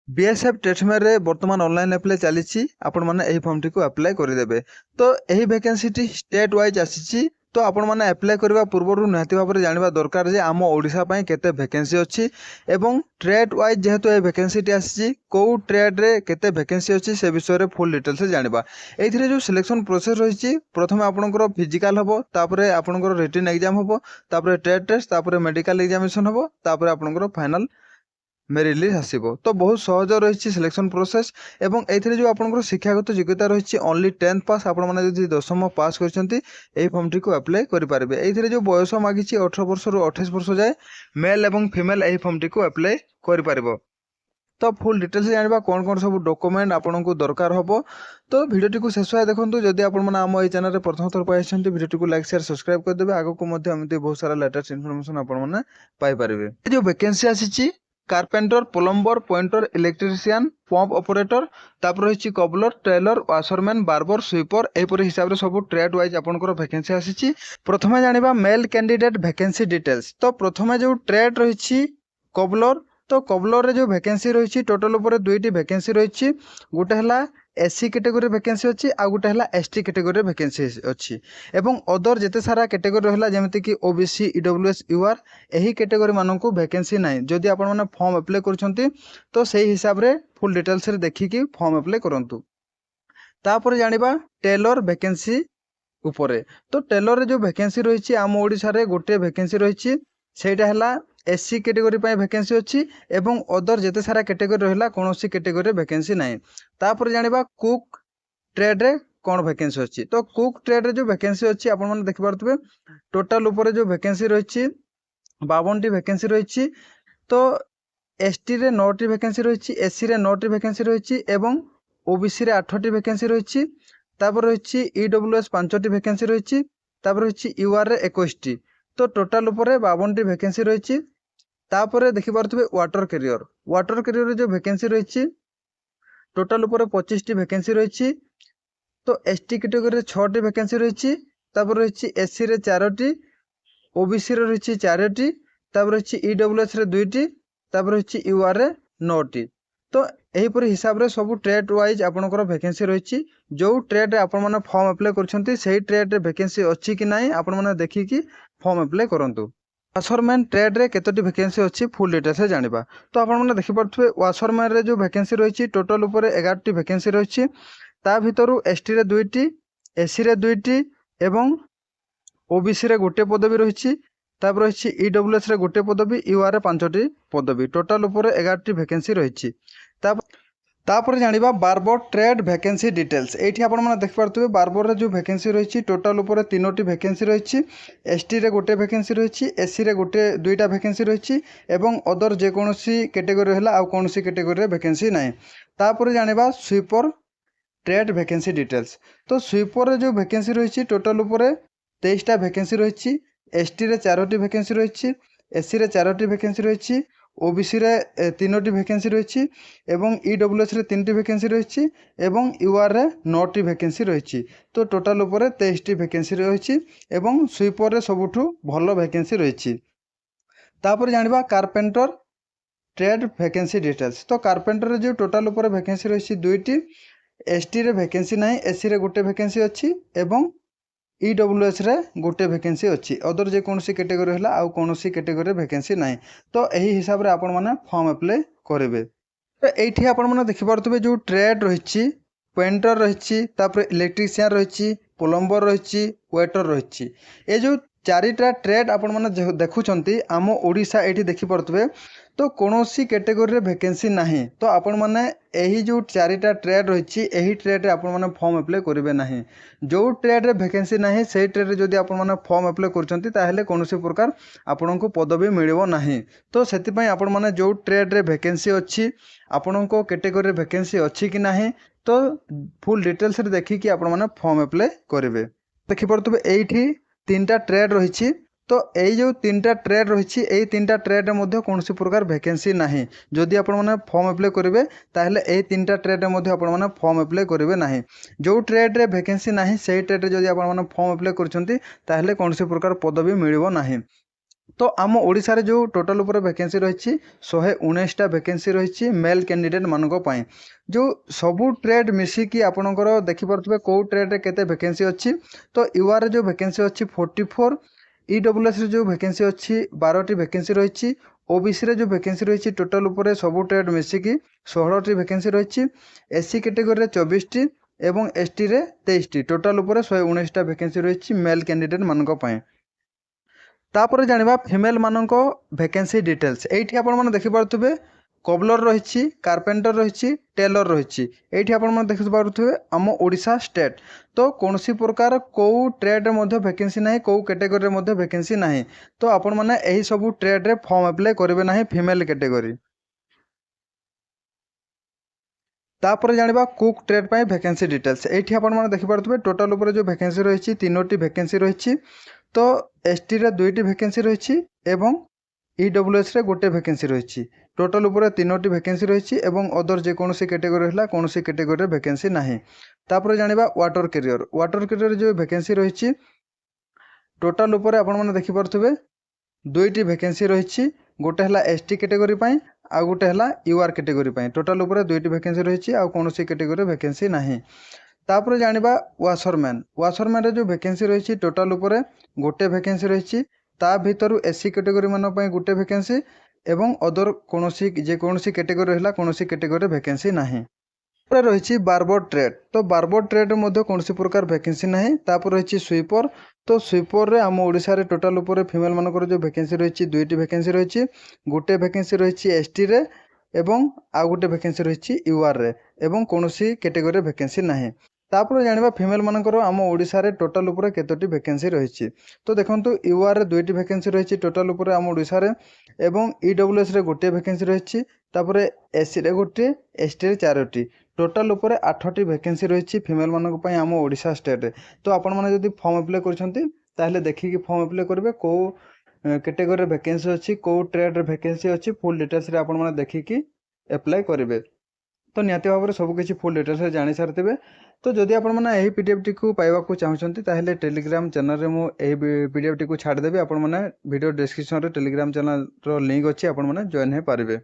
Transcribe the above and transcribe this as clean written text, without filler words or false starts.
BSF ट्रेडमेयर रे वर्तमान online apply चली आपण मैंने यही फॉर्म टी अप्लाई करदेवे। तो यही वैकेंसी स्टेट वाइज आसी। तो आपण मैंने अप्लाई करने पूर्व निहाती भाव में जानवा दरकार जे आम ओडिशा पई केते वैकेंसी अच्छी एवं ट्रेड वाइज जेहेतु ये वैकेंसी आसी कौ ट्रेड रे केते वैकेंसी अच्छी से विषय में फुल डिटेल्स जानवा। ये जो सिलेक्शन प्रोसेस रही प्रथम आपंकर फिजिकाल हम तापर आपंकर रिटन एग्जाम हम तापर ट्रेड टेस्ट तापर मेडिकल एग्जामिनेशन हम तापर आपंकर फाइनल मेरिट लिस्ट आसो। तो बहुत सहज रही सिलेक्शन प्रोसेस एवं ये जो आपंकर शिक्षागत योग्यता रही ओनली 10th पास आपण मैंने जो 10th पास कर फॉर्म टी अप्लाई करेंगे। ये जो बयस मागी 18 वर्ष रु 28 वर्ष जाए मेल एवं फीमेल यही फॉर्म टी अप्लाई कर। तो फुल डिटेल्स जानवा कौन कौन सब डॉक्यूमेंट आपन को दरकार हम। तो वीडियो को शेष देखो जदि आम ये चैनल प्रथम थर पाई वीडियो को लाइक शेयर सब्सक्राइब करदे। आगक एमती बहुत सारा लेटेस्ट इनफॉरमेशन आपने पाइपर। जो वैकेंसी आसी carpenter plumber pointer electrician pump operator तापर रही cobbler Taylor washerman barber sweeper एपरी हिसाब से सब ट्रेड वाइज आपंकर वैकेंसी आसी। प्रथमे जानिबा मेल कैंडिडेट वैकेंसी डिटेल्स। तो प्रथमे जो ट्रेड रही कबलर तो कबलर जो वैकेंसी रही टोटल उपर दुईटी वैकेंसी रही गोटे है एससी कैटेगरी वैकेंसी अच्छी आ गोटे है एसटी कैटेगरी वैकेंसी अच्छी एवं अदर जेते सारा कैटेगरी रहा जमीती कि ओबीसी ईडब्ल्यूएस यूआर यही कैटेगरी मानक वैकेंसी ना जदि आप फॉर्म अप्लाई कर तो सही हिसाब से फुल डिटेल्स देखिकी फॉर्म अप्लाई करूँ। तापर जानिबा टेलर वैकेंसी उपरे। तो टेलर जो वैकेंसी रही आम ओडिशा रे गोटे वैकेंसी रही सेटा है एससी कैटेगरी वैकेंसी अच्छी एवं अदर जेते सारा कैटेगरी रहा कौन कैटेगरी वैकेंसी ना। तापर जानिबा कुक ट्रेड रे कौन वैकेंसी अच्छी। तो कुक ट्रेड रे जो वैकेंसी अच्छी आपण मैंने देखि पारुथबे टोटल ऊपर जो वैकेंसी रही 52टी वैकेंसी रही। तो एसटी रे 9टी वैकेंसी रही एससी रे 9टी वैकेंसी रही एवं ओबीसी रे 8टी वैकेंसी रही। तापर रही ईडब्ल्यूएस 5टी वैकेंसी रही तापर रही यूआर रे 21टी। तो टोटल ऊपर 52टी वैकेंसी रही। तापर देखि पारुथबे वाटर कैरियर जो वैकेंसी रही टोटल ऊपर 25टी वैकेंसी रही। तो एसटी कैटेगरी 6टी वैकेंसी रही तापर रही एससी रे 4टी ओबीसी रे रही 4टी तापर रही ईडब्ल्यूएस रे 2टी तापर रही यूआर रे 9टी। तो यहीपरि हिसाब रे सब ट्रेड वाइज आपनकर वैकेंसी रही जो ट्रेड आपण माने फॉर्म अप्लाई करछंती सही ट्रेड रे वैकेंसी अच्छी कि नाही आपण माने देखिकी फॉर्म अप्लाई करंतु। वाशरमैन ट्रेड रे केतोटी वैकेंसी अच्छी फुल डिटेल्स जानवा। तो आपण माने देखि पारथुवे वाशरमैन रे जो वैकेंसी रही टोटल ऊपर 11टी वैकेंसी रही ता भितरु एसटी रे 2टी एससी रे 2टी एवं ओबीसी रे गोटे पदवी रही तापर रही ईडब्ल्यूएस रे गोटे पदवी यूआर रे 5टी पदवी टोटल ऊपर 11टी वैकेंसी रही। तापर जानिबा बार्बर ट्रेड वैकेंसी डिटेल्स। एठी आपण माने देख पारथुबे बार्बर रे जो वैकेंसी रही टोटल ऊपर 3टी वैकेंसी रही एसटी रे गोटे वैकेंसी रही एससी रे गोटे 2टा वैकेंसी रही एवं अदर जेकोसी कैटेगरी है आ कौन कैटेगरी रे वैकेंसी ना। तापर जानिबा स्वीपर ट्रेड वैकेंसी डिटेल्स। तो स्वीपर रे जो वैकेंसी रही टोटल ऊपर 23टा वैकेंसी रही एसटी रे 4टी वैकेंसी रही एससी रे 4टी वैकेंसी रही ओबीसी रे 3टी वैकेंसी रही एवं ईडब्ल्यूएस रे 3टी वैकेंसी रही एवं यूआर रे 9टी वैकेंसी रही। तो टोटल ऊपर 23टी वैकेंसी रही एवं स्वीपर रे सबुठु भल वैकेंसी रही। तापर जानिबा कारपेंटर ट्रेड वैकेंसी डिटेल्स। तो कारपेंटर रे जो टोटल ऊपर वैकेंसी रही 2टी एसटी रे वैकेंसी ना एससी रे गोटे वैकेंसी अच्छी एवं ईडब्ल्यूएस रे गोटे वैकेंसी अच्छी अदर जेकोसी कैटेगरी है आउ कौन कैटेगरी वैकेंसी ना। तो यही हिसाब से आपण मैंने फॉर्म अप्लाई करेंगे। तो ये आपण मैंने देखिपे जो ट्रेड रही पेंटर रही इलेक्ट्रीशियन रही प्लम्बर रही वेटर रही ये जो 4टा ट्रेड आपण मैंने देखुंत आम ओडिशा ये देखिपे तो कौन कैटेगरी रे वैकेंसी नहीं। तो आपण मैंने यही जो 4टा ट्रेड रही यही ट्रेड आपण मैंने फॉर्म अप्लाई करेंगे ना। जो ट्रेड रे वैकेंसी नहीं से ट्रेड रे जदि आपण मैंने फॉर्म अप्लाई करछंती ताहेले कोनोसी प्रकार आपण को पदवी मिलिबो नाही। तो सेति पई आपण मैंने जो ट्रेड रे वैकेंसी अच्छी आपण को कैटेगरी रे वैकेंसी अच्छी कि नाही तो फुल डिटेल्स रे देखिकी आपण मैंने फॉर्म अप्लाई करेंगे। देखि परतबे एठी 3टा ट्रेड रही। तो यही जो 3टा ट्रेड रही यही 3टा ट्रेड में कौन प्रकार वैकेंसी ना जदि आप फॉर्म अप्लाई करेंगे ताहले यही 3टा ट्रेड में आप फॉर्म अप्लाई करेंगे ना। जो ट्रेड रे वैकेंसी ना से ट्रेड जदि आप फॉर्म अप्लाई कर कौन प्रकार पदवी मिलिबो नाही। तो आम ओडिशा जो टोटाल ऊपर वैकेंसी रही 119टा वैकेंसी रही मेल कैंडिडेट मानक पई जो सबू ट्रेड मिसिकी आपणकर देखिपे कौ ट्रेड केते वैकेंसी अच्छी तो यूआर जो वैकेंसी अच्छी 44 ईडब्ल्यूएस जो वैकेंसी अच्छी 12टी वैकेंसी रही ओबीसी जो वैकेंसी रही टोटाल ऊपर सबू ट्रेड मिसिकी 16टी वैकेंसी रही एससी कैटेगरी 24टी एवं एसटी रे 23टी टोटाल ऊपर 119टा वैकेंसी रही मेल कैंडिडेट मानक पई तापर जानिबा फीमेल मानक वैकेंसी डिटेल्स एठी आपण माने देखि पारुथबे कबलर रही कारपेंटर रही टेलर रही एठी आपण माने देखि पारुथबे आम ओडिशा स्टेट तो कोनसी प्रकार को ट्रेड मध्ये वैकेंसी नाही को कैटेगरी मध्ये वैकेंसी नाही तो आपण माने एही सब ट्रेड रे फॉर्म अप्लाई करिवे नाही फीमेल कैटेगरी तापर जानिबा कुक ट्रेड पाई वैकेंसी डिटेल्स एठी आपण माने देखि पारुथबे टोटल ऊपर जो वैकेंसी रही तीनोटी वैकेंसी रही तो एसटी रे दुईटी वैकेंसी रही एवं ईडब्ल्यूएस रे गोटे वैकेंसी रही टोटल ऊपर तीनोटी वैकेंसी रही एवं अदर जेकोसी कैटेगरी है कौन कैटेगरी वैकेंसी नाही तापर जानिबा वाटर कैरियर जो वैकेंसी रही टोटल ऊपर आपण माने देखि पारुथबे दुईटी वैकेंसी रही गोटे है एसटी कैटेगरी पाई आ गोटे है यूआर कैटेगरी पाई टोटल ऊपर दुईटी वैकेंसी रही आ कौन कैटेगरी वैकेंसी नाही तापर जानिबा वाशरमैन जो वैकेंसी रही टोटल ऊपर गोटे वैकेंसी रही ता भितर एससी कैटेगरी मान पई गोटे वैकेंसी एवं अदर कोनोसी जेकोसी कैटेगरी है कौन कैटेगरी वैकेंसी नाही रही बार्बर ट्रेड तो बार्बर ट्रेड में कौन प्रकार वैकेंसी ना तापर रही स्वीपर तो स्वीपर रे आम ओडिशा रे टोटाल ऊपर फीमेल मानकर जो वैकेंसी रही दुईटी वैकेंसी रही गोटे वैकेंसी रही एसटी रे एवं आउ गोटे वैकेंसी रही यूआर रे एवं कौन कैटेगरी वैकेंसी ना तापर जानिबा फीमेल मानकर आम ओडिशा रे टोटाल ऊपर केतोटी वैकेंसी रही तो देखंतु यूआर रे दुईटी वैकेंसी रही टोटाल ऊपर आम ओडिशा रे एवं ईडब्ल्यूएस रे गोटे वैकेंसी रही तापर एससी रे गोटे एसटी रे 4टी टोटाल ऊपर 8टी वैकेंसी रही फीमेल मानक पई आम ओडिशा स्टेट रे तो आपण माने जदी फॉर्म अप्लाई करछंती ताहले देखिकी फॉर्म अप्लाई करबे को कैटेगरी वैकेंसी अच्छी को ट्रेड वैकेंसी अच्छी फुल डिटेल्स रे आपण माने देखिकी अप्लाई करेंगे तो निहाती भाव में सबकि फुल डिटेल्स जानी सारी तो जदि आपण मैंने यही पीडीएफ टी पाइबा चाहते ताहले टेलीग्राम चैनल रे मु पीडीएफ टी छाड़देवी आपण मैंने वीडियो डिस्क्रिप्शन रे टेलीग्राम चैनल रो लिंक अच्छी आपण मैंने जॉइन हो पारे।